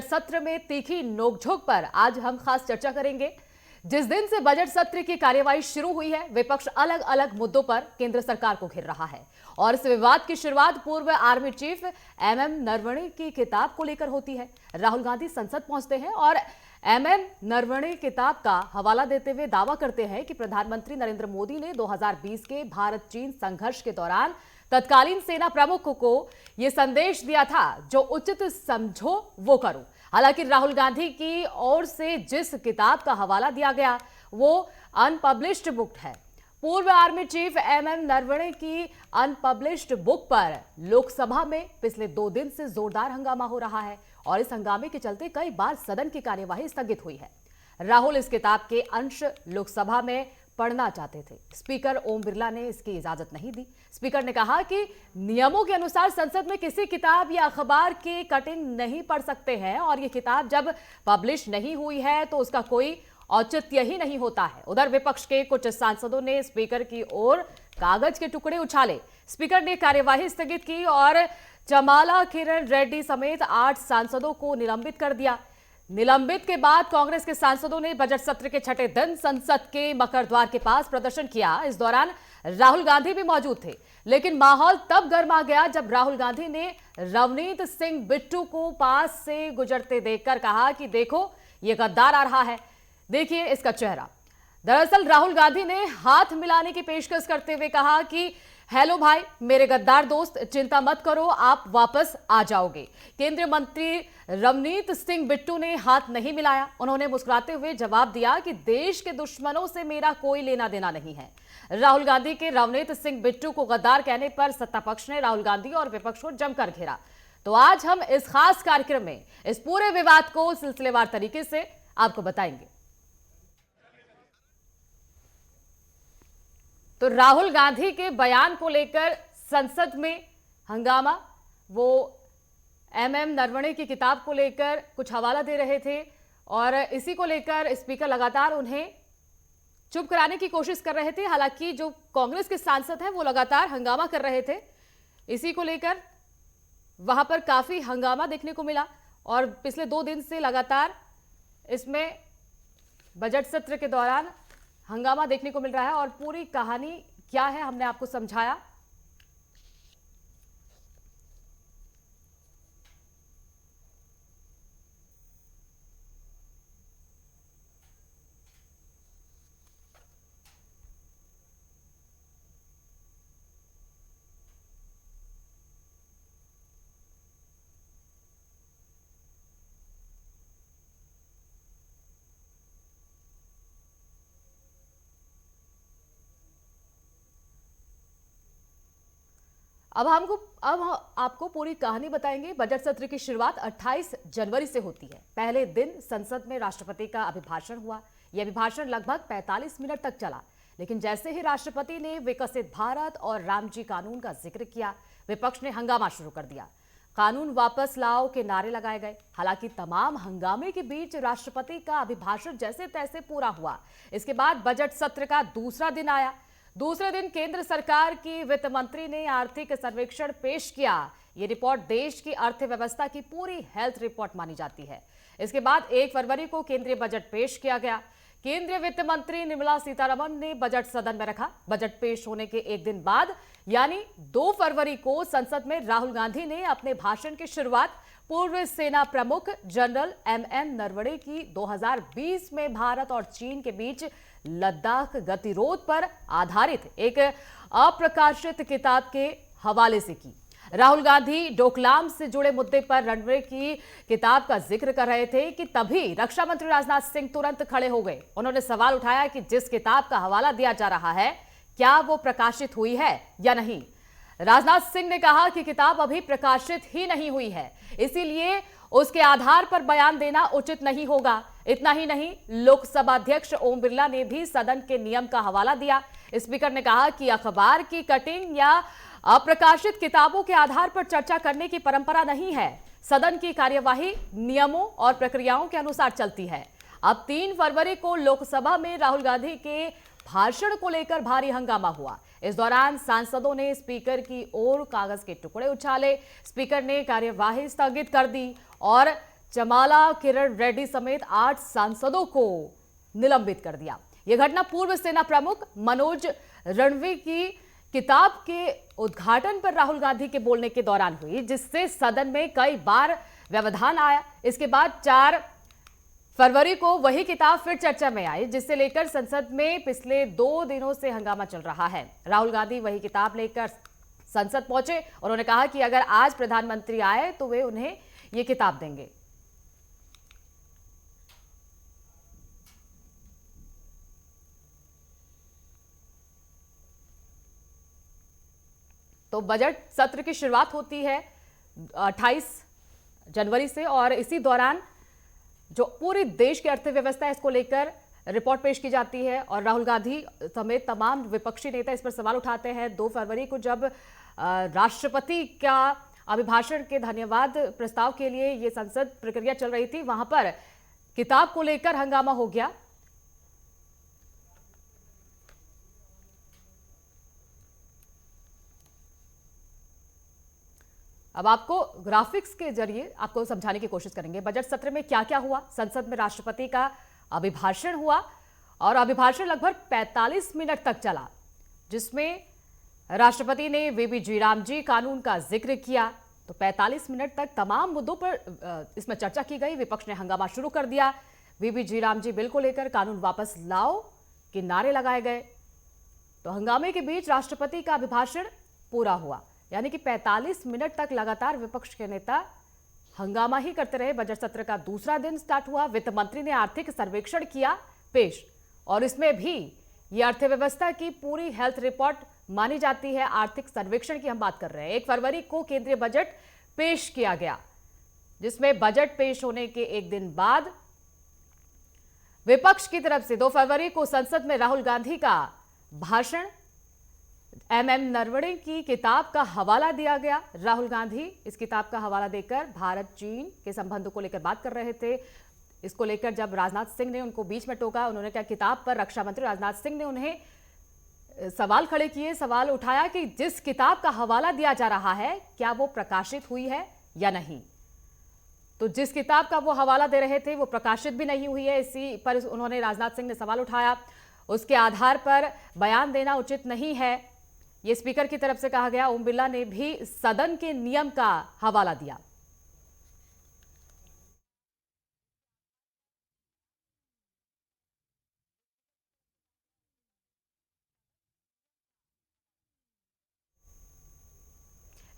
सत्र में तीखी नोकझोंक पर आज हम खास चर्चा करेंगे। जिस दिन से बजट सत्र की कार्यवाही शुरू हुई है, विपक्ष अलग अलग मुद्दों पर केंद्र सरकार को घेर रहा है और इस विवाद की शुरुआत पूर्व आर्मी चीफ एमएम नरवणे की किताब को लेकर होती है। राहुल गांधी संसद पहुंचते हैं और एमएम नरवणे किताब का हवाला देते हुए दावा करते हैं कि प्रधानमंत्री नरेंद्र मोदी ने 2020 के भारत चीन संघर्ष के दौरान तत्कालीन सेना प्रमुख को यह संदेश दिया था, जो उचित समझो वो करो। हालांकि राहुल गांधी की ओर से जिस किताब का हवाला दिया गया वो अनपब्लिश्ड बुक है। पूर्व आर्मी चीफ एमएम नरवणे की अनपब्लिश्ड बुक पर लोकसभा में पिछले 2 दिन से जोरदार हंगामा हो रहा है और इस हंगामे के चलते कई बार सदन की कार्यवाही स्थगित हुई है। राहुल इस किताब के अंश लोकसभा में पढ़ना चाहते थे। स्पीकर ओम बिरला ने इसकी इजाजत नहीं दी। स्पीकर ने कहा कि नियमों के अनुसार संसद में किसी किताब या अखबार के कटिंग नहीं पढ़ सकते हैं और यह किताब जब पब्लिश नहीं हुई है तो उसका कोई औचित्य ही नहीं होता है। उधर विपक्ष के कुछ सांसदों ने स्पीकर की ओर कागज के टुकड़े उछाले। स्पीकर ने कार्यवाही स्थगित की और चमाला किरण रेड्डी समेत 8 सांसदों को निलंबित कर दिया। निलंबित के बाद कांग्रेस के सांसदों ने बजट सत्र के छठे दिन संसद के मकर द्वार के पास प्रदर्शन किया। इस दौरान राहुल गांधी भी मौजूद थे, लेकिन माहौल तब गर्मा गया जब राहुल गांधी ने रवनीत सिंह बिट्टू को पास से गुजरते देखकर कहा कि देखो ये गद्दार आ रहा है, देखिए इसका चेहरा। दरअसल राहुल गांधी ने हाथ मिलाने की पेशकश करते हुए कहा कि हेलो भाई, मेरे गद्दार दोस्त, चिंता मत करो, आप वापस आ जाओगे। केंद्रीय मंत्री रवनीत सिंह बिट्टू ने हाथ नहीं मिलाया। उन्होंने मुस्कुराते हुए जवाब दिया कि देश के दुश्मनों से मेरा कोई लेना देना नहीं है। राहुल गांधी के रवनीत सिंह बिट्टू को गद्दार कहने पर सत्ता पक्ष ने राहुल गांधी और विपक्ष को जमकर घेरा। तो आज हम इस खास कार्यक्रम में इस पूरे विवाद को सिलसिलेवार तरीके से आपको बताएंगे। तो राहुल गांधी के बयान को लेकर संसद में हंगामा, वो एमएम नरवणे की किताब को लेकर कुछ हवाला दे रहे थे और इसी को लेकर स्पीकर लगातार उन्हें चुप कराने की कोशिश कर रहे थे। हालांकि जो कांग्रेस के सांसद हैं वो लगातार हंगामा कर रहे थे। इसी को लेकर वहां पर काफी हंगामा देखने को मिला और पिछले 2 दिन से लगातार इसमें बजट सत्र के दौरान हंगामा देखने को मिल रहा है और पूरी कहानी क्या है हमने आपको समझाया। अब आपको पूरी कहानी बताएंगे। बजट सत्र की शुरुआत 28 जनवरी से होती है। पहले दिन संसद में राष्ट्रपति का अभिभाषण हुआ। यह अभिभाषण लगभग 45 मिनट तक चला, लेकिन जैसे ही राष्ट्रपति ने विकसित भारत और रामजी कानून का जिक्र किया, विपक्ष ने हंगामा शुरू कर दिया। कानून वापस लाओ के नारे लगाए गए। हालांकि तमाम हंगामे के बीच राष्ट्रपति का अभिभाषण जैसे तैसे पूरा हुआ। इसके बाद बजट सत्र का दूसरा दिन आया। दूसरे दिन केंद्र सरकार की वित्त मंत्री ने आर्थिक सर्वेक्षण पेश किया। यह रिपोर्ट देश की अर्थव्यवस्था की पूरी हेल्थ रिपोर्ट मानी जाती है। इसके बाद 1 फरवरी को केंद्रीय बजट पेश किया गया। केंद्रीय वित्त मंत्री निर्मला सीतारमण ने बजट सदन में रखा। बजट पेश होने के 1 दिन बाद यानी 2 फरवरी को संसद में राहुल गांधी ने अपने भाषण की शुरुआत पूर्व सेना प्रमुख जनरल एमएम नरवणे की 2020 में भारत और चीन के बीच लद्दाख गतिरोध पर आधारित एक अप्रकाशित किताब के हवाले से की। राहुल गांधी डोकलाम से जुड़े मुद्दे पर नरवणे की किताब का जिक्र कर रहे थे कि तभी रक्षा मंत्री राजनाथ सिंह तुरंत खड़े हो गए। उन्होंने सवाल उठाया कि जिस किताब का हवाला दिया जा रहा है, क्या वो प्रकाशित हुई है या नहीं। राजनाथ सिंह ने कहा कि किताब अभी प्रकाशित ही नहीं हुई है, इसीलिए उसके आधार पर बयान देना उचित नहीं होगा। इतना ही नहीं, लोकसभा अध्यक्ष ओम बिरला ने भी सदन के नियम का हवाला दिया। स्पीकर ने कहा कि अखबार की कटिंग या अप्रकाशित किताबों के आधार पर चर्चा करने की परंपरा नहीं है। सदन की कार्यवाही नियमों और प्रक्रियाओं के अनुसार चलती है। अब 3 फरवरी को लोकसभा में राहुल गांधी के भाषण को लेकर भारी हंगामा हुआ। इस दौरान सांसदों ने स्पीकर की ओर कागज के टुकड़े उछाले। स्पीकर ने कार्यवाही स्थगित कर दी और चमाला किरण रेड्डी समेत 8 सांसदों को निलंबित कर दिया। यह घटना पूर्व सेना प्रमुख मनोज रणवी की किताब के उद्घाटन पर राहुल गांधी के बोलने के दौरान हुई, जिससे सदन में कई बार व्यवधान आया। इसके बाद 4 फरवरी को वही किताब फिर चर्चा में आई, जिससे लेकर संसद में पिछले 2 दिनों से हंगामा चल रहा है। राहुल गांधी वही किताब लेकर संसद पहुंचे। उन्होंने कहा कि अगर आज प्रधानमंत्री आए तो वे उन्हें ये किताब देंगे। तो बजट सत्र की शुरुआत होती है 28 जनवरी से और इसी दौरान जो पूरी देश की अर्थव्यवस्था है इसको लेकर रिपोर्ट पेश की जाती है और राहुल गांधी समेत तमाम विपक्षी नेता इस पर सवाल उठाते हैं। 2 फरवरी को जब राष्ट्रपति का अभिभाषण के धन्यवाद प्रस्ताव के लिए ये संसद प्रक्रिया चल रही थी, वहां पर किताब को लेकर हंगामा हो गया। अब आपको ग्राफिक्स के जरिए आपको समझाने की कोशिश करेंगे बजट सत्र में क्या क्या हुआ। संसद में राष्ट्रपति का अभिभाषण हुआ और अभिभाषण लगभग 45 मिनट तक चला, जिसमें राष्ट्रपति ने वीबी जीराम जी कानून का जिक्र किया। तो 45 मिनट तक तमाम मुद्दों पर इसमें चर्चा की गई। विपक्ष ने हंगामा शुरू कर दिया। वीबी जीराम जी बिल को लेकर कानून वापस लाओ के नारे लगाए गए। तो हंगामे के बीच राष्ट्रपति का अभिभाषण पूरा हुआ, यानी कि 45 मिनट तक लगातार विपक्ष के नेता हंगामा ही करते रहे। बजट सत्र का दूसरा दिन स्टार्ट हुआ। वित्त मंत्री ने आर्थिक सर्वेक्षण किया पेश और इसमें भी यह अर्थव्यवस्था की पूरी हेल्थ रिपोर्ट मानी जाती है। आर्थिक सर्वेक्षण की हम बात कर रहे हैं। 1 फरवरी को केंद्रीय बजट पेश किया गया, जिसमें बजट पेश होने के एक दिन बाद विपक्ष की तरफ से 2 फरवरी को संसद में राहुल गांधी का भाषण, एमएम नरवणे की किताब का हवाला दिया गया। राहुल गांधी इस किताब का हवाला देकर भारत चीन के संबंधों को लेकर बात कर रहे थे। इसको लेकर जब राजनाथ सिंह ने उनको बीच में टोका, उन्होंने कहा किताब पर रक्षा मंत्री राजनाथ सिंह ने उन्हें सवाल खड़े किए, सवाल उठाया कि जिस किताब का हवाला दिया जा रहा है क्या वो प्रकाशित हुई है या नहीं। तो जिस किताब का वो हवाला दे रहे थे वो प्रकाशित भी नहीं हुई है। इसी पर उन्होंने राजनाथ सिंह ने सवाल उठाया। उसके आधार पर बयान देना उचित नहीं है, ये स्पीकर की तरफ से कहा गया। ओम बिरला ने भी सदन के नियम का हवाला दिया।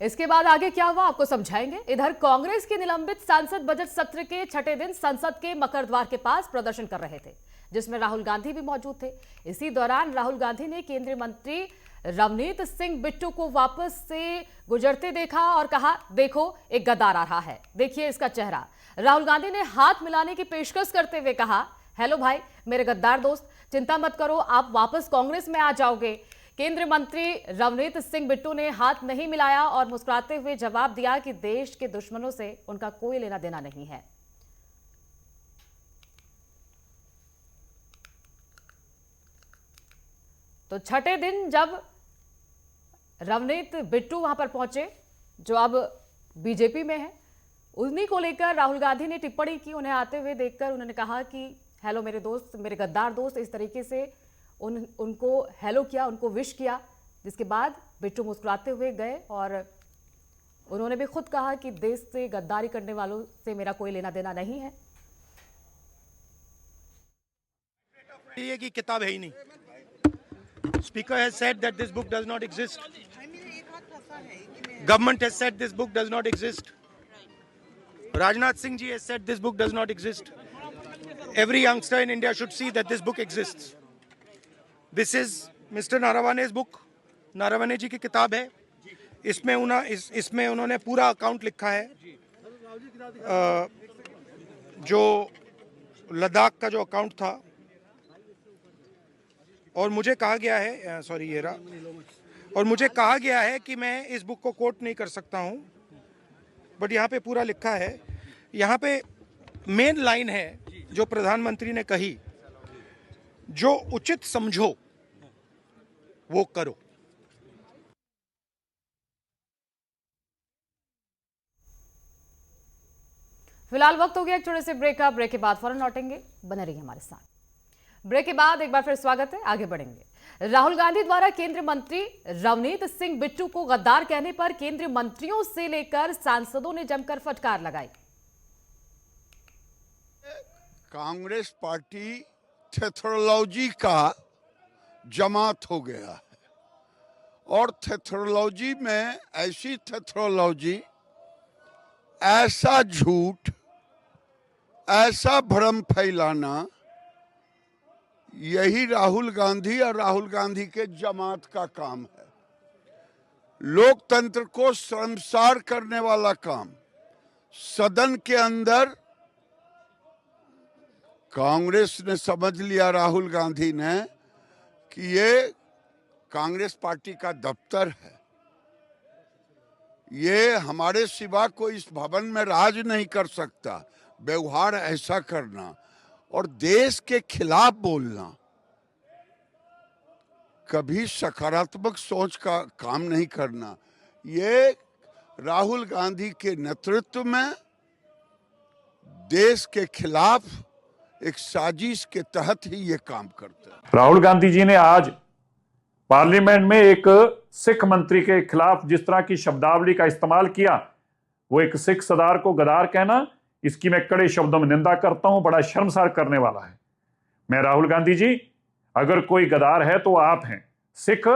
इसके बाद आगे क्या हुआ आपको समझाएंगे। इधर कांग्रेस के निलंबित सांसद बजट सत्र के छठे दिन संसद के मकर द्वार के पास प्रदर्शन कर रहे थे, जिसमें राहुल गांधी भी मौजूद थे। इसी दौरान राहुल गांधी ने केंद्रीय मंत्री रवनीत सिंह बिट्टू को वापस से गुजरते देखा और कहा, देखो एक गद्दार आ रहा है, देखिए इसका चेहरा। राहुल गांधी ने हाथ मिलाने की पेशकश करते हुए कहा, हेलो भाई मेरे गद्दार दोस्त, चिंता मत करो, आप वापस कांग्रेस में आ जाओगे। केंद्रीय मंत्री रवनीत सिंह बिट्टू ने हाथ नहीं मिलाया और मुस्कुराते हुए जवाब दिया कि देश के दुश्मनों से उनका कोई लेना देना नहीं है। तो छठे दिन जब रवनीत बिट्टू वहां पर पहुंचे, जो अब बीजेपी में है, उन्हीं को लेकर राहुल गांधी ने टिप्पणी की। उन्हें आते हुए देखकर उन्होंने कहा कि हेलो मेरे दोस्त, मेरे गद्दार दोस्त, इस तरीके से उनको हेलो किया, उनको विश किया। जिसके बाद बिट्टू मुस्कुराते हुए गए और उन्होंने भी खुद कहा कि देश से गद्दारी करने वालों से मेरा कोई लेना देना नहीं है। ये की किताब है ही नहीं। Speaker has said that this book does not exist. Government has said this book does not exist. Rajnath Singh ji has said this book does not exist. Every youngster in India should see that this book exists. This is Mr. Naravane's book. Naravane जी की किताब है। इसमें उन्होंने पूरा account लिखा है, जो लद्दाख का जो अकाउंट था। और मुझे कहा गया है, सॉरी ये रहा, और मुझे कहा गया है कि मैं इस बुक को कोट नहीं कर सकता हूं, बट यहाँ पे पूरा लिखा है। यहाँ पे मेन लाइन है जो प्रधानमंत्री ने कही, जो उचित समझो वो करो। फिलहाल वक्त हो गया एक छोटे से ब्रेक का। ब्रेक के बाद फौरन लौटेंगे, बने रहिए हमारे साथ। ब्रेक के बाद एक बार फिर स्वागत है, आगे बढ़ेंगे। राहुल गांधी द्वारा केंद्रीय मंत्री रवनीत सिंह बिट्टू को गद्दार कहने पर केंद्रीय मंत्रियों से लेकर सांसदों ने जमकर फटकार लगाई। कांग्रेस पार्टी थेथरोलॉजी का जमात हो गया है और थेथरोलॉजी में ऐसी थेथरोलॉजी, ऐसा झूठ, ऐसा भ्रम फैलाना, यही राहुल गांधी और राहुल गांधी के जमात का काम है। लोकतंत्र को शर्मसार करने वाला काम सदन के अंदर कांग्रेस ने समझ लिया, राहुल गांधी ने, कि ये कांग्रेस पार्टी का दफ्तर है, ये हमारे सिवा कोई इस भवन में राज नहीं कर सकता। व्यवहार ऐसा करना और देश के खिलाफ बोलना कभी सकारात्मक सोच का काम नहीं करना। ये राहुल गांधी के नेतृत्व में देश के खिलाफ एक साजिश के तहत ही ये काम करते हैं। राहुल गांधी जी ने आज पार्लियामेंट में एक सिख मंत्री के खिलाफ जिस तरह की शब्दावली का इस्तेमाल किया, वो एक सिख सरदार को गद्दार कहना, इसकी मैं कड़े शब्दों में निंदा करता हूं। बड़ा शर्मसार करने वाला है। मैं राहुल गांधी जी, अगर कोई गद्दार है तो आप हैं। सिख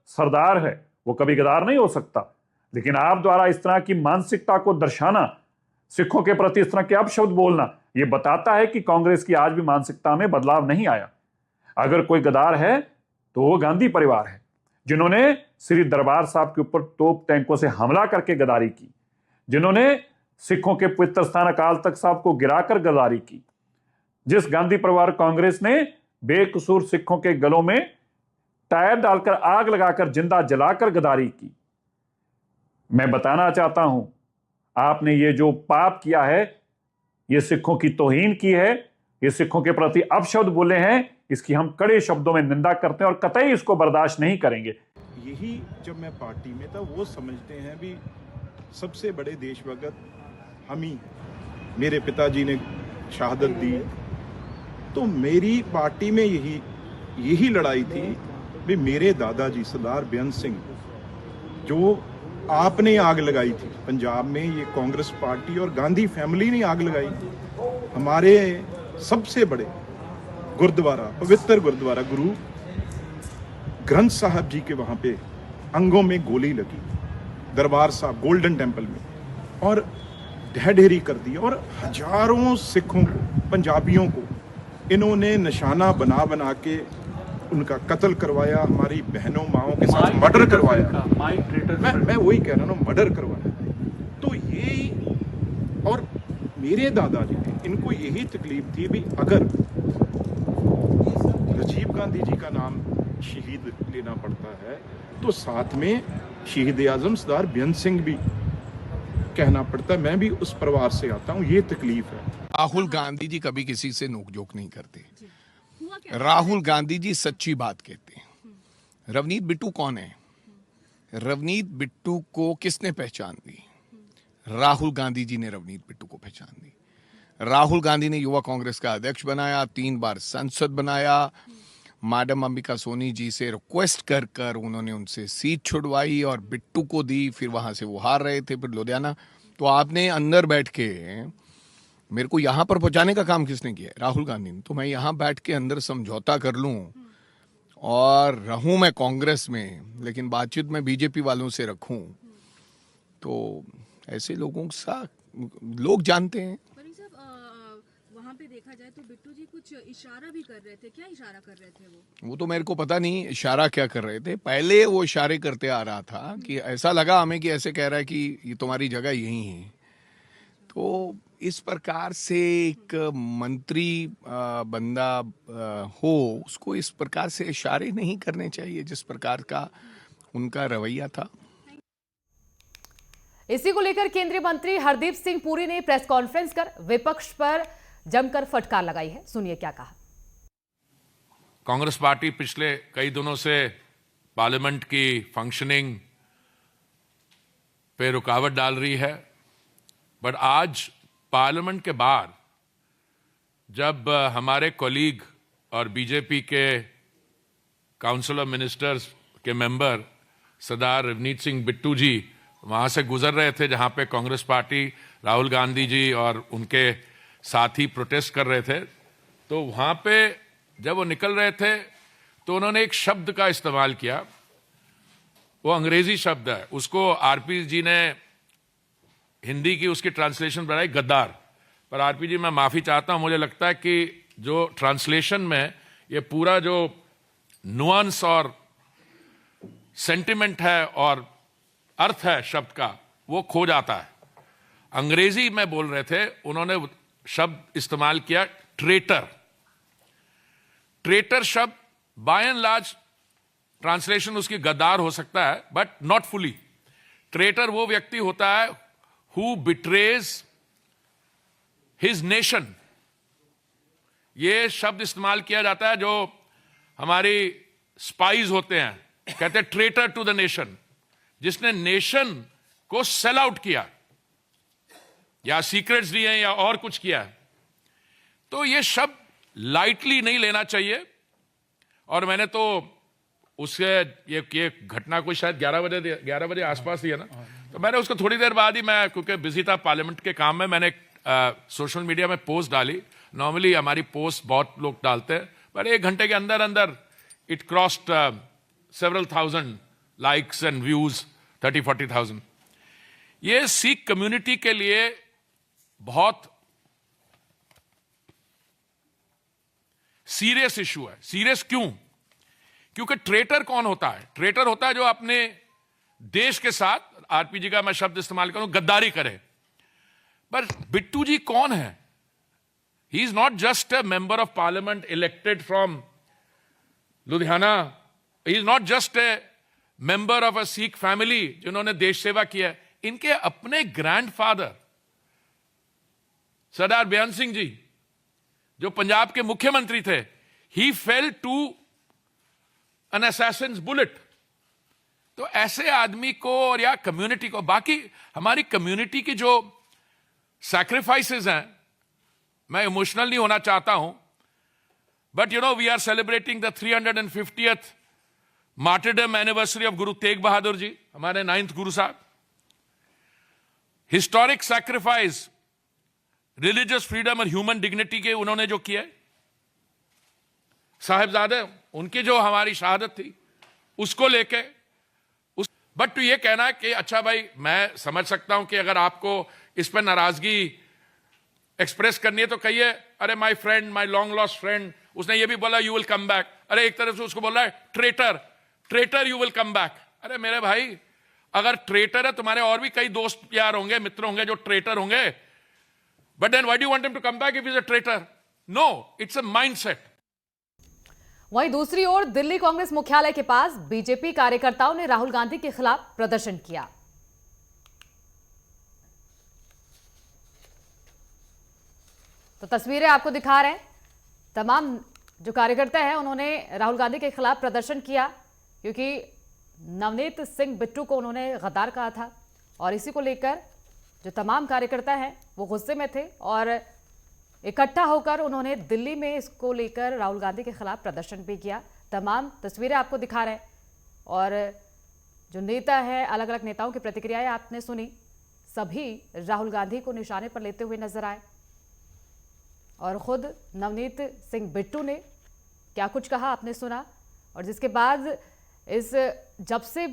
सरदार है, वो कभी गद्दार नहीं हो सकता, लेकिन आप द्वारा इस तरह की मानसिकता को दर्शाना, सिखों के प्रति इस तरह के अपशब्द बोलना, यह बताता है कि कांग्रेस की आज भी मानसिकता में बदलाव नहीं आया। अगर कोई गद्दार है तो वो गांधी परिवार है, जिन्होंने श्री दरबार साहब के ऊपर तोप टैंकों से हमला करके गद्दारी की, जिन्होंने सिखों के पवित्र स्थान अकाल तख्त साहब को गिराकर गद्दारी की, जिस गांधी परिवार कांग्रेस ने बेकसूर सिखों के गलों में टायर डालकर आग लगाकर जिंदा जलाकर गद्दारी की। मैं बताना चाहता हूं, आपने ये जो पाप किया है, ये सिखों की तौहीन की है, ये सिखों के प्रति अपशब्द बोले हैं, इसकी हम कड़े शब्दों में निंदा करते हैं और कतई इसको बर्दाश्त नहीं करेंगे। यही जब मैं पार्टी में था, वो समझते हैं भी सबसे बड़े देशभक्त हम ही। मेरे पिताजी ने शहादत दी, तो मेरी पार्टी में यही लड़ाई थी भी मेरे दादाजी सरदार बेअंत सिंह, जो आपने आग लगाई थी पंजाब में, ये कांग्रेस पार्टी और गांधी फैमिली ने आग लगाई। हमारे सबसे बड़े गुरुद्वारा, पवित्र गुरुद्वारा गुरु ग्रंथ साहब जी के वहां पे अंगों में गोली लगी, दरबार साहब गोल्डन टेम्पल में, और ढह ढेरी कर दी। और हजारों सिखों को, पंजाबियों को इन्होंने निशाना बना बना के उनका कत्ल करवाया, हमारी बहनों माओं के साथ मर्डर करवाया। मैं वही कह रहा हूँ, मर्डर करवाया। तो ये, और मेरे दादाजी थे, इनको यही तकलीफ थी भी अगर राजीव गांधी जी का नाम शहीद लेना पड़ता है तो साथ में शहीद आजम सरदार बेअंत सिंह भी कहना पड़ता है। मैं भी उस परिवार से आता हूँ, ये तकलीफ है। राहुल गांधी जी कभी किसी से नोकझोंक नहीं करते। राहुल गांधी जी सच्ची बात कहते हैं। रवनीत बिट्टू कौन है? रवनीत बिट्टू को किसने पहचान दी? राहुल गांधी जी ने रवनीत बिट्टू को पहचान दी। राहुल गांधी ने युवा कांग्रेस का अध्यक्ष बनाया, 3 बार संसद बनाया, मैडम अंबिका सोनी जी से रिक्वेस्ट कर कर उन्होंने उनसे सीट छुड़वाई और बिट्टू को दी। फिर वहां से वो हार रहे थे, फिर लुधियाना। तो आपने अंदर बैठ के मेरे को यहां पर पहुंचाने का काम किसने किया? राहुल गांधी ने। तो मैं यहां बैठ के अंदर समझौता कर लूं और रहूं मैं कांग्रेस में, लेकिन बातचीत में बीजेपी वालों से रखूं, तो ऐसे लोगों के साथ लोग जानते हैं। वहाँ पे देखा जाए तो बिट्टू जी कुछ इशारा भी कर रहे थे। क्या इशारा कर रहे थे वो तो मेरे को पता नहीं इशारा क्या कर रहे थे। पहले वो इशारे करते आ रहा था कि ऐसा लगा हमें कि ऐसे कह रहा है कि ये तुम्हारी जगह यही है। तो इस प्रकार से एक मंत्री बंदा हो, उसको इस प्रकार से इशारे नहीं करने चाहिए जिस प्रकार का उनका रवैया था। इसी को लेकर केंद्रीय मंत्री हरदीप सिंह पुरी ने प्रेस कॉन्फ्रेंस कर विपक्ष पर जमकर फटकार लगाई है। सुनिए क्या कहा। कांग्रेस पार्टी पिछले कई दिनों से पार्लियामेंट की फंक्शनिंग पे रुकावट डाल रही है, बट आज पार्लियामेंट के बाहर जब हमारे कॉलीग और बीजेपी के काउंसिल ऑफ मिनिस्टर्स के मेंबर सरदार रवनीत सिंह बिट्टू जी वहां से गुजर रहे थे, जहां पे कांग्रेस पार्टी राहुल गांधी जी और उनके साथी प्रोटेस्ट कर रहे थे, तो वहां पे जब वो निकल रहे थे तो उन्होंने एक शब्द का इस्तेमाल किया। वो अंग्रेजी शब्द है, उसको आरपी जी ने हिंदी की उसकी ट्रांसलेशन बनाई गद्दार। पर आरपी जी मैं माफी चाहता हूं, मुझे लगता है कि जो ट्रांसलेशन में ये पूरा जो नुआंस और सेंटिमेंट है और अर्थ है शब्द का वो खो जाता है। अंग्रेजी में बोल रहे थे, उन्होंने शब्द इस्तेमाल किया ट्रेटर। ट्रेटर शब्द बाय एंड लार्ज ट्रांसलेशन उसकी गद्दार हो सकता है, बट नॉट फुली। ट्रेटर वो व्यक्ति होता है हु बिट्रेज हिज नेशन। ये शब्द इस्तेमाल किया जाता है जो हमारी स्पाइज होते हैं, कहते हैं ट्रेटर टू द नेशन, जिसने नेशन को सेल आउट किया या सीक्रेट्स दिए या और कुछ किया है। तो ये शब्द लाइटली नहीं लेना चाहिए। और मैंने तो उससे ये घटना कोई शायद 11 बजे आसपास ही है ना, तो मैंने उसको थोड़ी देर बाद ही, मैं क्योंकि बिजी था पार्लियामेंट के काम में, मैंने सोशल मीडिया में पोस्ट डाली। नॉर्मली हमारी पोस्ट बहुत लोग डालते हैं, पर 1 घंटे के अंदर अंदर it crossed several thousand likes and views, 30-40,000। ये सिख कम्युनिटी के लिए बहुत सीरियस इशू है। सीरियस क्यों? क्योंकि ट्रेटर कौन होता है? ट्रेटर होता है जो अपने देश के साथ, आरपीजी का मैं शब्द इस्तेमाल करूं, गद्दारी करे। पर बिट्टू जी कौन है? He is not just a member of parliament elected from Ludhiana. He is not just a member of a Sikh family जिन्होंने देश सेवा किया है। इनके अपने ग्रैंडफादर सरदार बेअंत सिंह जी जो पंजाब के मुख्यमंत्री थे, he fell to an assassin's bullet. तो ऐसे आदमी को और या कम्युनिटी को, बाकी हमारी कम्युनिटी की जो सैक्रिफाइसेस हैं, मैं इमोशनल नहीं होना चाहता हूं, but you know we are celebrating the 350th martyrdom anniversary of Guru Tegh Bahadur ji, हमारे 9th Guru Sahib. Historic sacrifice, religious freedom और ह्यूमन डिग्निटी के उन्होंने जो किया, साहिबजादे उनकी जो हमारी शहादत थी उसको लेके बट तो ये कहना है कि अच्छा भाई, मैं समझ सकता हूं कि अगर आपको इस पर नाराजगी एक्सप्रेस करनी है तो कहिए, अरे my friend, my long lost friend, उसने ये भी बोला यू विल कम बैक। अरे एक तरफ से उसको बोल रहा है traitor, traitor you will come back. अरे मेरे भाई, अगर ट्रेटर है, तुम्हारे और भी कई दोस्त यार होंगे, मित्र होंगे जो ट्रेटर होंगे, but then why do you want him to come back if he is a traitor? No, it's a mindset. वहीं दूसरी ओर दिल्ली कांग्रेस मुख्यालय के पास बीजेपी कार्यकर्ताओं ने राहुल गांधी के खिलाफ प्रदर्शन किया। तो तस्वीरें आपको दिखा रहे हैं, तमाम जो कार्यकर्ता हैं उन्होंने राहुल गांधी के खिलाफ प्रदर्शन किया, क्योंकि नवनीत सिंह बिट्टू को उन्होंने गद्दार कहा था। और इसी को लेकर जो तमाम कार्यकर्ता हैं वो गुस्से में थे और इकट्ठा होकर उन्होंने दिल्ली में इसको लेकर राहुल गांधी के खिलाफ प्रदर्शन भी किया। तमाम तस्वीरें आपको दिखा रहे हैं और जो नेता है, अलग अलग नेताओं की प्रतिक्रियाएं आपने सुनी। सभी राहुल गांधी को निशाने पर लेते हुए नजर आए और खुद नवनीत सिंह बिट्टू ने क्या कुछ कहा आपने सुना। और जिसके बाद जब से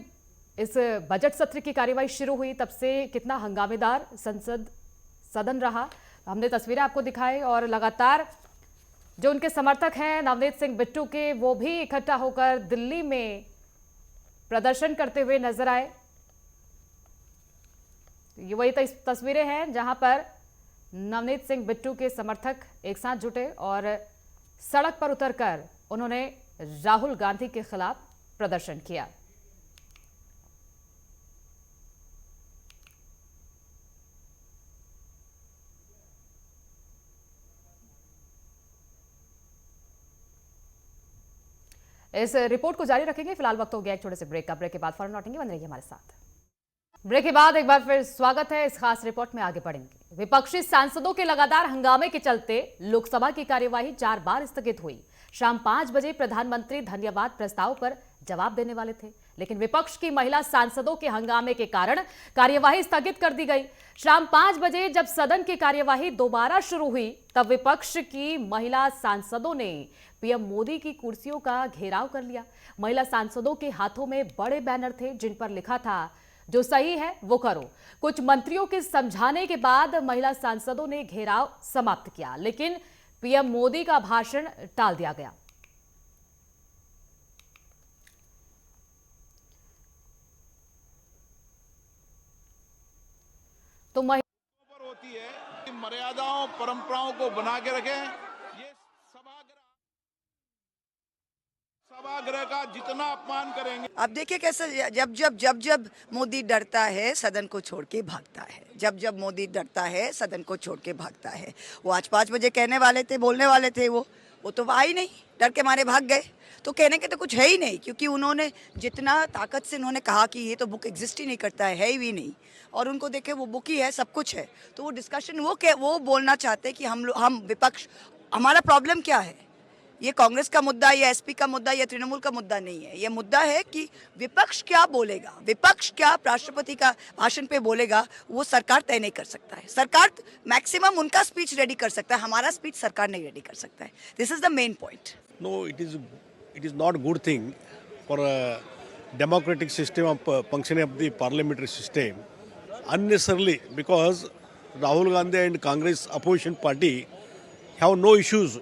इस बजट सत्र की कार्यवाही शुरू हुई तब से कितना हंगामेदार सदन रहा, हमने तस्वीरें आपको दिखाई। और लगातार जो उनके समर्थक हैं नवनीत सिंह बिट्टू के, वो भी इकट्ठा होकर दिल्ली में प्रदर्शन करते हुए नजर आए। ये वही तस्वीरें हैं जहां पर नवनीत सिंह बिट्टू के समर्थक एक साथ जुटे और सड़क पर उतरकर उन्होंने राहुल गांधी के खिलाफ प्रदर्शन किया। इस रिपोर्ट को जारी रखेंगे। फिलहाल वक्त हो गया एक छोटे से ब्रेक का। ब्रेक के बाद फौरन लौटेंगे, बने रहिए हमारे साथ। ब्रेक के बाद एक बार फिर स्वागत है। इस खास रिपोर्ट में आगे बढ़ेंगे। विपक्षी सांसदों के लगातार हंगामे के चलते लोकसभा की कार्यवाही 4 बार स्थगित हुई। शाम 5 बजे प्रधानमंत्री धन्यवाद प्रस्ताव पर जवाब देने वाले थे, लेकिन विपक्ष की महिला सांसदों के हंगामे के कारण कार्यवाही स्थगित कर दी गई। शाम 5 बजे जब सदन की कार्यवाही दोबारा शुरू हुई, तब विपक्ष की महिला सांसदों ने पीएम मोदी की कुर्सियों का घेराव कर लिया। महिला सांसदों के हाथों में बड़े बैनर थे जिन पर लिखा था, जो सही है वो करो। कुछ मंत्रियों के समझाने के बाद महिला सांसदों ने घेराव समाप्त किया, लेकिन पीएम मोदी का भाषण टाल दिया गया। तो पर होती है कि मर्यादाओं परंपराओं को बना के रखें। ये सभागृह का जितना अपमान करेंगे। अब देखिए कैसे जब मोदी डरता है सदन को छोड़ के भागता है। जब मोदी डरता है सदन को छोड़ के भागता है। वो आज 5 बजे कहने वाले थे, बोलने वाले थे, वो तो आ ही नहीं, डर के मारे भाग गए। तो कहने के तो कुछ है ही नहीं, क्योंकि उन्होंने जितना ताकत से उन्होंने कहा कि ये तो बुक एग्जिस्ट ही नहीं करता है ही नहीं, और उनको देखे वो बुक ही है, सब कुछ है। तो वो डिस्कशन वो बोलना चाहते हैं कि हम विपक्ष, हमारा प्रॉब्लम क्या है। ये कांग्रेस का मुद्दा या एसपी का मुद्दा या तृणमूल का मुद्दा नहीं है। ये मुद्दा है कि विपक्ष क्या बोलेगा, विपक्ष क्या राष्ट्रपति का भाषण पे बोलेगा, वो सरकार तय नहीं कर सकता है। सरकार मैक्सिमम उनका स्पीच रेडी कर सकता है, हमारा स्पीच सरकार नहीं रेडी कर सकता है। This is the main point. No, it is not good thing for a democratic system of functioning of the parliamentary system unnecessarily, because Rahul Gandhi and Congress opposition party have no issues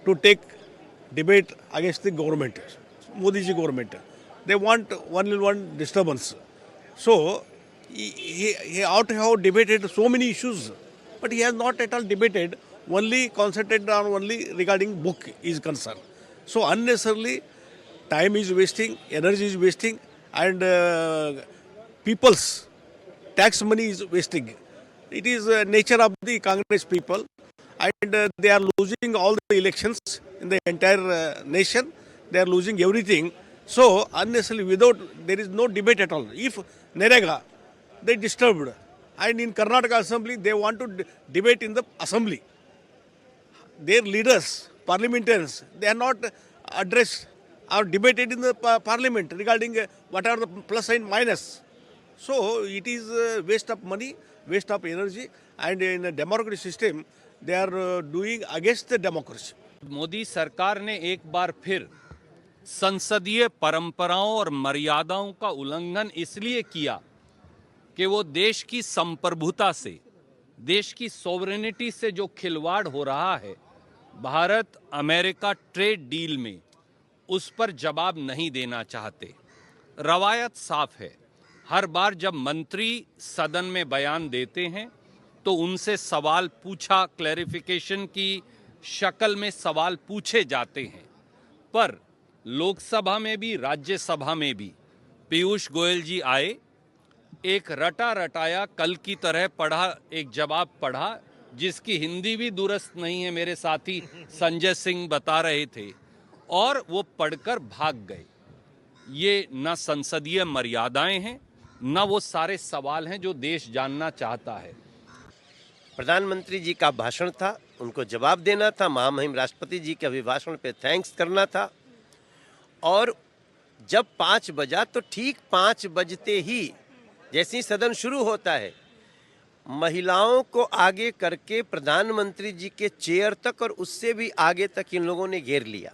to take debate against the government, Modi ji government. They want only one disturbance. So he ought to have debated so many issues, but he has not at all debated. Only concentrated on only regarding book is concerned. So unnecessarily time is wasting, energy is wasting, and people's tax money is wasting. It is nature of the Congress people, and they are losing all the elections in the entire nation. They are losing everything. So unnecessarily, without, there is no debate at all. If Nerega, they disturbed, and in Karnataka Assembly they want to debate in the Assembly. Their leaders, parliamentarians, they are not addressed or debated in the parliament regarding what are the plus and minus. So it is waste of money, waste of energy, and in a democratic system they are doing against the democracy. Modi सरकार ने एक बार फिर संसदीय परंपराओं और मर्यादाओं का उल्लंघन इसलिए किया कि वो देश की संप्रभुता से, देश की सॉवरेनिटी से जो खिलवाड़ हो रहा है भारत अमेरिका ट्रेड डील में, उस पर जवाब नहीं देना चाहते। रवायत साफ है, हर बार जब मंत्री सदन में बयान देते हैं तो उनसे सवाल पूछा, क्लैरिफिकेशन की शक्ल में सवाल पूछे जाते हैं। पर लोकसभा में भी राज्यसभा में भी पीयूष गोयल जी आए, एक रटा रटाया कल की तरह पढ़ा, एक जवाब पढ़ा जिसकी हिंदी भी दुरुस्त नहीं है, मेरे साथी संजय सिंह बता रहे थे, और वो पढ़कर भाग गए। ये न संसदीय मर्यादाएं हैं, न वो सारे सवाल हैं जो देश जानना चाहता है। प्रधानमंत्री जी का भाषण था, उनको जवाब देना था, महामहिम राष्ट्रपति जी के अभिभाषण पे थैंक्स करना था, और जब 5 बजा तो ठीक 5 बजते ही जैसे ही सदन शुरू होता है, महिलाओं को आगे करके प्रधानमंत्री जी के चेयर तक और उससे भी आगे तक इन लोगों ने घेर लिया।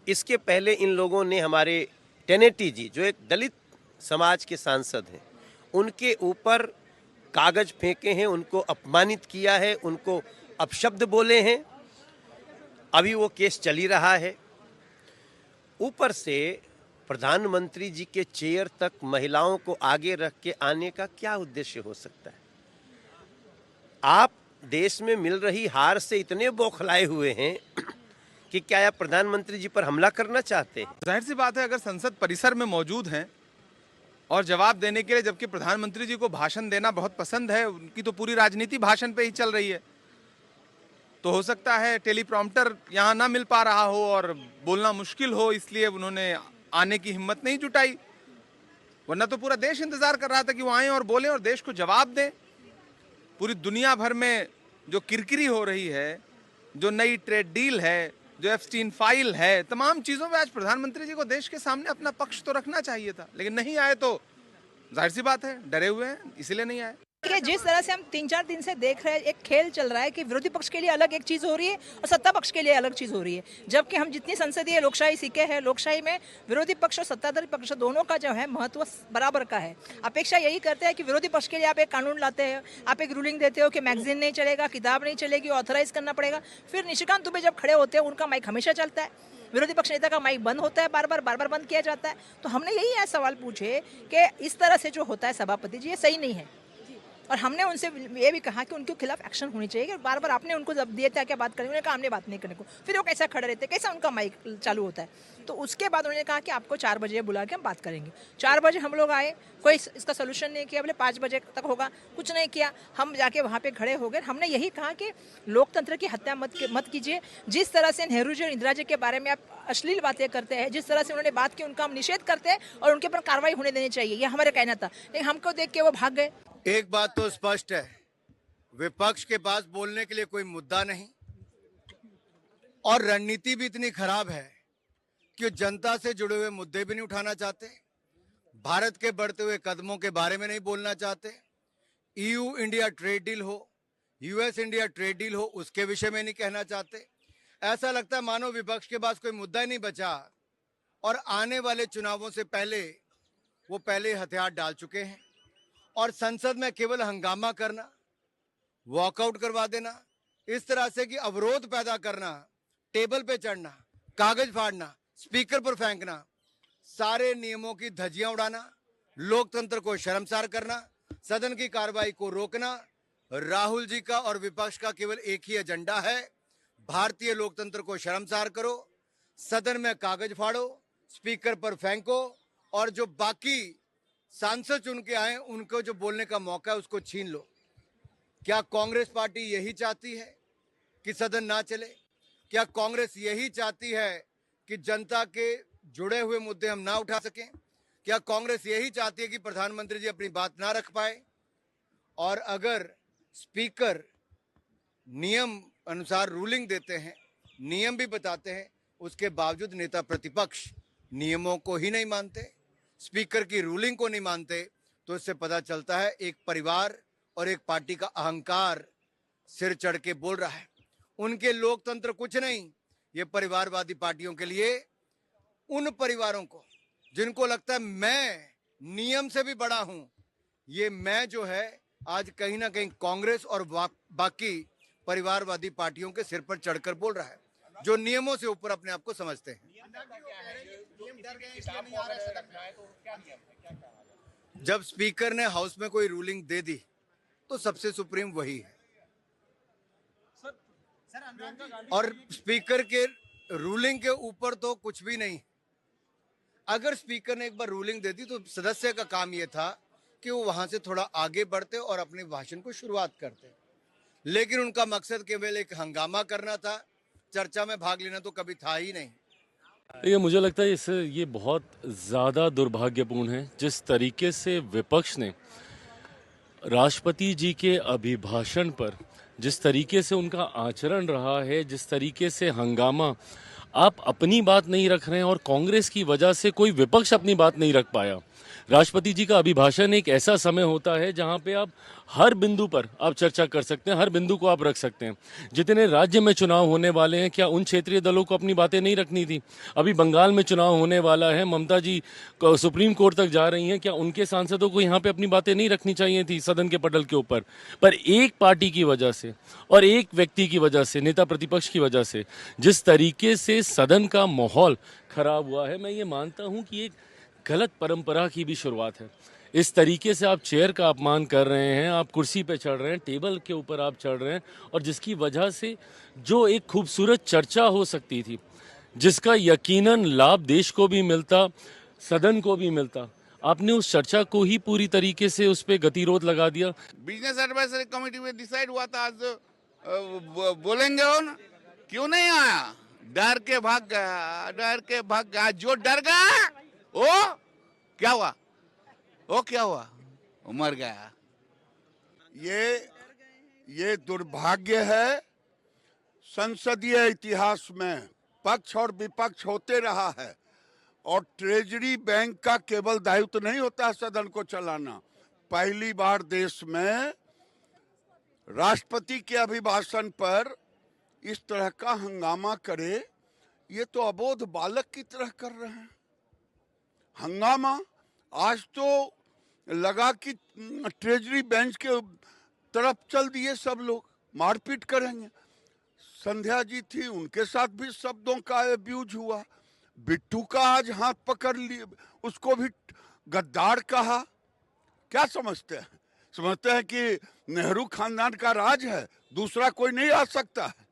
इसके पहले इन लोगों ने हमारे टेनेटी जी, जो एक दलित समाज के सांसद हैं, उनके ऊपर कागज फेंके हैं, उनको अपमानित किया है, उनको अपशब्द बोले हैं। अभी वो केस चल ही रहा है। ऊपर से प्रधानमंत्री जी के चेयर तक महिलाओं को आगे रख के आने का क्या उद्देश्य हो सकता है? आप देश में मिल रही हार से इतने बौखलाए हुए हैं कि क्या आप प्रधानमंत्री जी पर हमला करना चाहते हैं? जाहिर सी बात है, अगर संसद परिसर में मौजूद हैं और जवाब देने के लिए, जबकि प्रधानमंत्री जी को भाषण देना बहुत पसंद है, उनकी तो पूरी राजनीति भाषण पे ही चल रही है, तो हो सकता है टेलीप्रॉम्प्टर यहाँ ना मिल पा रहा हो और बोलना मुश्किल हो, इसलिए उन्होंने आने की हिम्मत नहीं जुटाई। वरना तो पूरा देश इंतजार कर रहा था कि वो आए और बोले और देश को जवाब दें। पूरी दुनिया भर में जो किरकिरी हो रही है, जो नई ट्रेड डील है, जो एप्स्टीन फाइल है, तमाम चीज़ों में आज प्रधानमंत्री जी को देश के सामने अपना पक्ष तो रखना चाहिए था, लेकिन नहीं आए तो जाहिर सी बात है डरे हुए हैं, इसीलिए नहीं आए। देखिए, जिस तरह से हम 3-4 दिन से देख रहे हैं, एक खेल चल रहा है कि विरोधी पक्ष के लिए अलग एक चीज हो रही है और सत्ता पक्ष के लिए अलग चीज हो रही है। जबकि हम जितनी संसदीय लोकशाही सीखे हैं, लोकशाही में विरोधी पक्ष और सत्ताधारी पक्ष दोनों का जो है महत्व बराबर का है। अपेक्षा यही करते हैं कि विरोधी पक्ष के लिए आप एक कानून लाते हैं, आप एक रूलिंग देते हो कि मैगजीन नहीं चलेगा, किताब नहीं चलेगी, ऑथराइज करना पड़ेगा। फिर निशिकांत दुबे जब खड़े होते हैं, उनका माइक हमेशा चलता है, विरोधी पक्ष नेता का माइक बंद होता है, बार बार बंद किया जाता है। तो हमने यही आज सवाल पूछे कि इस तरह से जो होता है सभापति जी, ये सही नहीं है। और हमने उनसे ये भी कहा कि उनके खिलाफ एक्शन होनी चाहिए। बार बार आपने उनको जब दिए थे क्या बात करेंगे, उन्होंने कहा हमने बात नहीं करने को। फिर वो कैसा खड़े रहते, कैसा उनका माइक चालू होता है। तो उसके बाद उन्होंने कहा कि आपको 4 बजे बुला के हम बात करेंगे। 4 बजे हम लोग आए, कोई इसका सोल्यूशन नहीं किया, बोले 5 बजे तक होगा, कुछ नहीं किया। हम जाके वहाँ पे खड़े हो गए। हमने यही कहा कि लोकतंत्र की हत्या मत कीजिए। जिस तरह से नेहरू जी और इंदिरा जी के बारे में आप अश्लील बातें करते हैं, जिस तरह से उन्होंने बात की, उनका हम निषेध करते हैं और उनके ऊपर कार्रवाई होने देनी चाहिए, ये हमारा कहना था। लेकिन हमको देख के वो भाग गए। एक बात तो स्पष्ट है, विपक्ष के पास बोलने के लिए कोई मुद्दा नहीं और रणनीति भी इतनी खराब है कि जनता से जुड़े हुए मुद्दे भी नहीं उठाना चाहते, भारत के बढ़ते हुए कदमों के बारे में नहीं बोलना चाहते, ईयू इंडिया ट्रेड डील हो, यूएस इंडिया ट्रेड डील हो, उसके विषय में नहीं कहना चाहते। ऐसा लगता है मानो विपक्ष के पास कोई मुद्दा ही नहीं बचा और आने वाले चुनावों से पहले वो पहले हथियार डाल चुके हैं और संसद में केवल हंगामा करना, वॉकआउट करवा देना, इस तरह से कि अवरोध पैदा करना, टेबल पे चढ़ना, कागज फाड़ना, स्पीकर पर फेंकना, सारे नियमों की धज्जियां उड़ाना, लोकतंत्र को शर्मसार करना, सदन की कार्रवाई को रोकना। राहुल जी का और विपक्ष का केवल एक ही एजेंडा है, भारतीय लोकतंत्र को शर्मसार करो, सदन में कागज फाड़ो, स्पीकर पर फेंको और जो बाकी सांसद चुन के आए उनको जो बोलने का मौका है उसको छीन लो। क्या कांग्रेस पार्टी यही चाहती है कि सदन ना चले? क्या कांग्रेस यही चाहती है कि जनता के जुड़े हुए मुद्दे हम ना उठा सकें? क्या कांग्रेस यही चाहती है कि प्रधानमंत्री जी अपनी बात ना रख पाए? और अगर स्पीकर नियम अनुसार रूलिंग देते हैं, नियम भी बताते हैं, उसके बावजूद नेता प्रतिपक्ष नियमों को ही नहीं मानते, स्पीकर की रूलिंग को नहीं मानते, तो इससे पता चलता है एक परिवार और एक पार्टी का अहंकार सिर चढ़ के बोल रहा है। उनके लोकतंत्र कुछ नहीं, ये परिवारवादी पार्टियों के लिए उन परिवारों को जिनको लगता है मैं नियम से भी बड़ा हूं, ये मैं जो है आज कहीं ना कहीं कांग्रेस और बाकी परिवारवादी पार्टियों के सिर पर चढ़कर बोल रहा है, जो नियमों से ऊपर अपने आप को समझते हैं। जब स्पीकर ने हाउस में कोई रूलिंग दे दी तो सबसे सुप्रीम वही है और स्पीकर के रूलिंग के ऊपर तो कुछ भी नहीं। अगर स्पीकर ने एक बार रूलिंग दे दी तो सदस्य का काम यह था कि वो वहां से थोड़ा आगे बढ़ते और अपने भाषण को शुरुआत करते, लेकिन उनका मकसद केवल एक हंगामा करना था, चर्चा में भाग लेना तो कभी था ही नहीं। ये मुझे लगता है इससे ये बहुत ज़्यादा दुर्भाग्यपूर्ण है जिस तरीके से विपक्ष ने राष्ट्रपति जी के अभिभाषण पर जिस तरीके से उनका आचरण रहा है, जिस तरीके से हंगामा, आप अपनी बात नहीं रख रहे हैं और कांग्रेस की वजह से कोई विपक्ष अपनी बात नहीं रख पाया। राष्ट्रपति जी का अभिभाषण एक ऐसा समय होता है जहां पे आप हर बिंदु पर आप चर्चा कर सकते हैं, हर बिंदु को आप रख सकते हैं। जितने राज्य में चुनाव होने वाले हैं, क्या उन क्षेत्रीय दलों को अपनी बातें नहीं रखनी थी? अभी बंगाल में चुनाव होने वाला है, ममता जी सुप्रीम कोर्ट तक जा रही हैं, क्या उनके सांसदों को यहाँ पे अपनी बातें नहीं रखनी चाहिए थी सदन के पटल के ऊपर? पर एक पार्टी की वजह से और एक व्यक्ति की वजह से, नेता प्रतिपक्ष की वजह से जिस तरीके से सदन का माहौल खराब हुआ है, मैं ये मानता हूँ कि एक गलत परंपरा की भी शुरुआत है। इस तरीके से आप चेयर का अपमान कर रहे हैं, आप कुर्सी पे चढ़ रहे हैं, टेबल के ऊपर आप चढ़ रहे हैं और जिसकी वजह से जो एक खूबसूरत चर्चा हो सकती थी, जिसका यकीनन लाभ देश को भी मिलता, सदन को भी मिलता, आपने उस चर्चा को ही पूरी तरीके से उस पर गतिरोध लगा दिया। बिजनेस एडवाइजरी कमेटी में डिसाइड हुआ था आज बोलेंगे हो ना, क्यों नहीं आया? डर के भाग गया, डर के भाग गया। जो डर गया ओ क्या हुआ? ओ क्या हुआ? मर गया। ये ये दुर्भाग्य है, संसदीय इतिहास में पक्ष और विपक्ष होते रहा है और ट्रेजरी बैंक का केवल दायित्व नहीं होता सदन को चलाना। पहली बार देश में राष्ट्रपति के अभिभाषण पर इस तरह का हंगामा करे, ये तो अबोध बालक की तरह कर रहे हैं हंगामा। आज तो लगा कि ट्रेजरी बेंच के तरफ चल दिए सब लोग, मारपीट करेंगे। संध्या जी थी, उनके साथ भी शब्दों का अब्यूज हुआ। बिट्टू का आज हाथ पकड़ लिए, उसको भी गद्दार कहा। क्या समझते हैं? समझते हैं कि नेहरू खानदान का राज है, दूसरा कोई नहीं आ सकता है।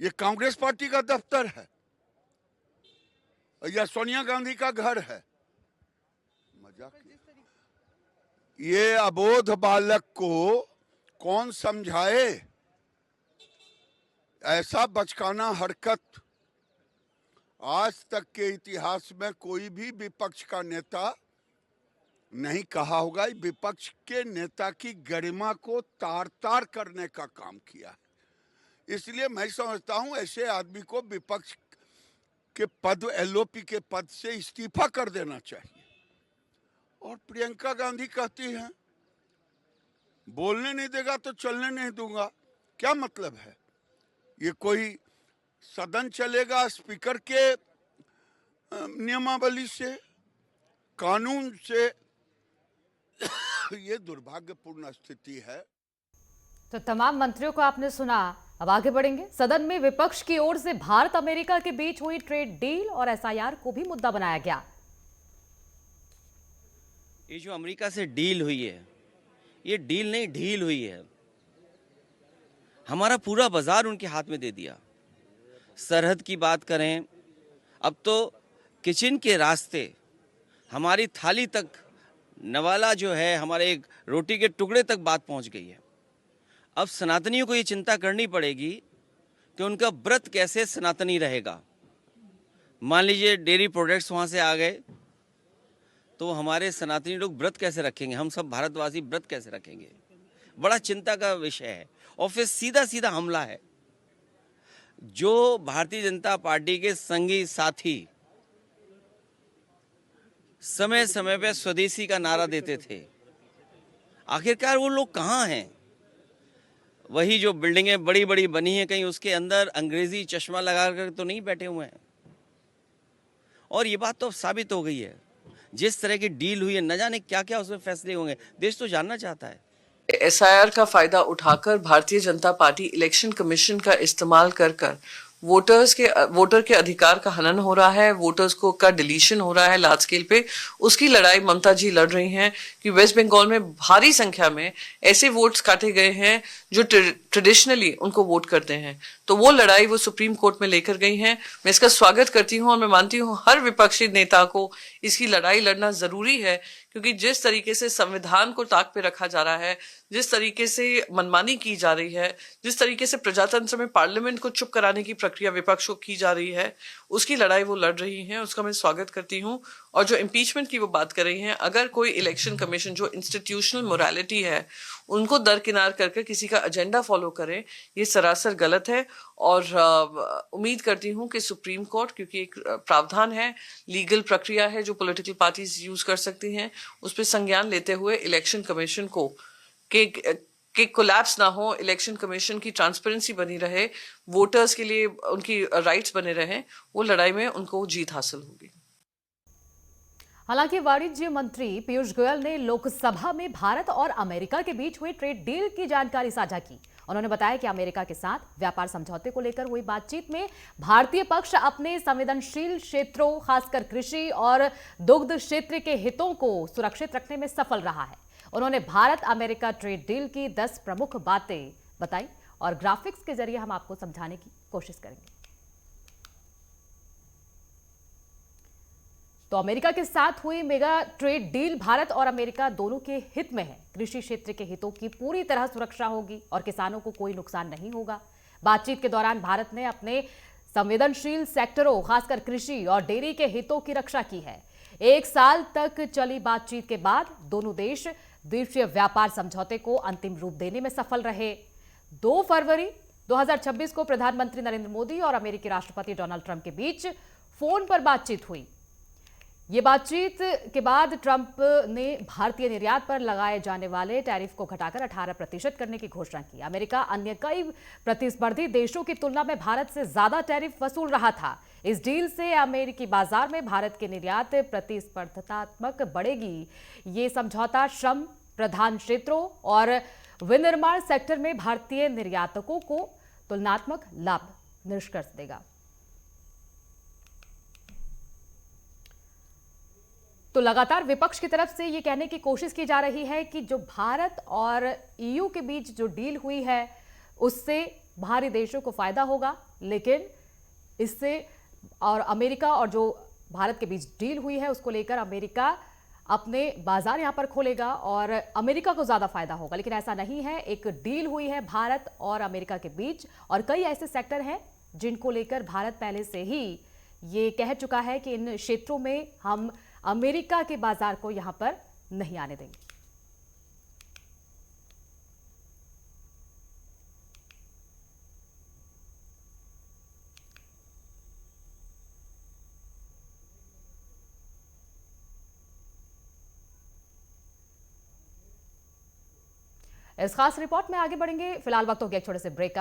ये कांग्रेस पार्टी का दफ्तर है या सोनिया गांधी का घर है? मजाक। ये अबोध बालक को कौन समझाए? ऐसा बचकाना हरकत आज तक के इतिहास में कोई भी विपक्ष का नेता नहीं कहा होगा। विपक्ष के नेता की गरिमा को तार तार करने का काम किया है। इसलिए मैं समझता हूं ऐसे आदमी को विपक्ष के पद, एलओपी के पद से इस्तीफा कर देना चाहिए। और प्रियंका गांधी कहती हैं बोलने नहीं देगा तो चलने नहीं दूंगा। क्या मतलब है? ये कोई सदन चलेगा स्पीकर के नियमावली से, कानून से? ये दुर्भाग्यपूर्ण स्थिति है। तो तमाम मंत्रियों को आपने सुना। अब आगे बढ़ेंगे। सदन में विपक्ष की ओर से भारत अमेरिका के बीच हुई ट्रेड डील और एसआईआर को भी मुद्दा बनाया गया। ये जो अमेरिका से डील हुई है, ये डील नहीं ढील हुई है। हमारा पूरा बाजार उनके हाथ में दे दिया। सरहद की बात करें, अब तो किचन के रास्ते हमारी थाली तक, नवाला जो है हमारे एक रोटी के टुकड़े तक बात पहुंच गई है। अब सनातनियों को ये चिंता करनी पड़ेगी कि उनका व्रत कैसे सनातनी रहेगा। मान लीजिए डेयरी प्रोडक्ट्स वहाँ से आ गए तो हमारे सनातनी लोग व्रत कैसे रखेंगे? हम सब भारतवासी व्रत कैसे रखेंगे? बड़ा चिंता का विषय है। और फिर सीधा सीधा हमला है। जो भारतीय जनता पार्टी के संगी साथी समय समय पे स्वदेशी का नारा देते थे, आखिरकार वो लोग कहाँ हैं? वही जो बिल्डिंगें बड़ी बड़ी बनी हैं, कहीं उसके अंदर अंग्रेजी चश्मा लगा कर तो नहीं बैठे हुए हैं। और ये बात तो साबित हो गई है। जिस तरह की डील हुई है, न जाने क्या क्या उसमें फैसले होंगे, देश तो जानना चाहता है। एसआईआर का फायदा उठाकर Bharatiya Janata party election commission का इस्तेमाल कर वोटर के अधिकार का हनन हो रहा है, वोटर्स को का डिलीशन हो रहा है लार्ज स्केल पे। उसकी लड़ाई ममता जी लड़ रही हैं कि वेस्ट बंगाल में भारी संख्या में ऐसे वोट्स काटे गए हैं जो ट्रेडिशनली उनको वोट करते हैं। तो वो लड़ाई वो सुप्रीम कोर्ट में लेकर गई हैं। मैं इसका स्वागत करती हूँ और मैं मानती हूँ हर विपक्षी नेता को इसकी लड़ाई लड़ना जरूरी है, क्योंकि जिस तरीके से संविधान को ताक पे रखा जा रहा है, जिस तरीके से मनमानी की जा रही है, जिस तरीके से प्रजातंत्र में पार्लियामेंट को चुप कराने की प्रक्रिया विपक्ष को की जा रही है, उसकी लड़ाई वो लड़ रही हैं। उसका मैं स्वागत करती हूँ। और जो इम्पीचमेंट की वो बात कर रही हैं, अगर कोई इलेक्शन कमीशन जो इंस्टीट्यूशनल मोरालिटी है उनको दरकिनार करके किसी का एजेंडा फॉलो करे, ये सरासर गलत है। और उम्मीद करती हूँ कि सुप्रीम कोर्ट, क्योंकि एक प्रावधान है, लीगल प्रक्रिया है जो पॉलिटिकल पार्टीज यूज कर सकती हैं, उस पर संज्ञान लेते हुए इलेक्शन कमीशन को कि कोलैप्स ना हो, इलेक्शन कमीशन की ट्रांसपेरेंसी बनी रहे, वोटर्स के लिए उनकी राइट्स बने रहें, वो लड़ाई में उनको जीत हासिल होगी। हालांकि वाणिज्य मंत्री पीयूष गोयल ने लोकसभा में भारत और अमेरिका के बीच हुई ट्रेड डील की जानकारी साझा की। उन्होंने बताया कि अमेरिका के साथ व्यापार समझौते को लेकर हुई बातचीत में भारतीय पक्ष अपने संवेदनशील क्षेत्रों, खासकर कृषि और दुग्ध क्षेत्र के हितों को सुरक्षित रखने में सफल रहा है। उन्होंने भारत अमेरिका ट्रेड डील की 10 प्रमुख बातें बताई और ग्राफिक्स के जरिए हम आपको समझाने की कोशिश करेंगे। तो अमेरिका के साथ हुई मेगा ट्रेड डील भारत और अमेरिका दोनों के हित में है। कृषि क्षेत्र के हितों की पूरी तरह सुरक्षा होगी और किसानों को कोई नुकसान नहीं होगा। बातचीत के दौरान भारत ने अपने संवेदनशील सेक्टरों, खासकर कृषि और डेयरी के हितों की रक्षा की है। 1 साल तक चली बातचीत के बाद दोनों देश द्विपक्षीय व्यापार समझौते को अंतिम रूप देने में सफल रहे। 2 फरवरी 2026 को प्रधानमंत्री नरेंद्र मोदी और अमेरिकी राष्ट्रपति डोनाल्ड ट्रंप के बीच फोन पर बातचीत हुई। ये बातचीत के बाद ट्रंप ने भारतीय निर्यात पर लगाए जाने वाले टैरिफ को घटाकर 18% करने की घोषणा की। अमेरिका अन्य कई प्रतिस्पर्धी देशों की तुलना में भारत से ज्यादा टैरिफ वसूल रहा था। इस डील से अमेरिकी बाजार में भारत के निर्यात प्रतिस्पर्धात्मक बढ़ेगी। ये समझौता श्रम प्रधान क्षेत्रों और विनिर्माण सेक्टर में भारतीय निर्यातकों को तुलनात्मक लाभ निष्कर्ष देगा। तो लगातार विपक्ष की तरफ से ये कहने की कोशिश की जा रही है कि जो भारत और ईयू के बीच जो डील हुई है उससे बाहरी देशों को फायदा होगा, लेकिन इससे और अमेरिका और जो भारत के बीच डील हुई है उसको लेकर अमेरिका अपने बाजार यहां पर खोलेगा और अमेरिका को ज्यादा फायदा होगा। लेकिन ऐसा नहीं है। एक डील हुई है भारत और अमेरिका के बीच और कई ऐसे सेक्टर हैं जिनको लेकर भारत पहले से ही ये कह चुका है कि इन क्षेत्रों में हम अमेरिका के बाजार को यहां पर नहीं आने देंगे। इस खास रिपोर्ट में आगे बढ़ेंगे। फिलहाल वक्त हो गया एक छोटे से ब्रेक का।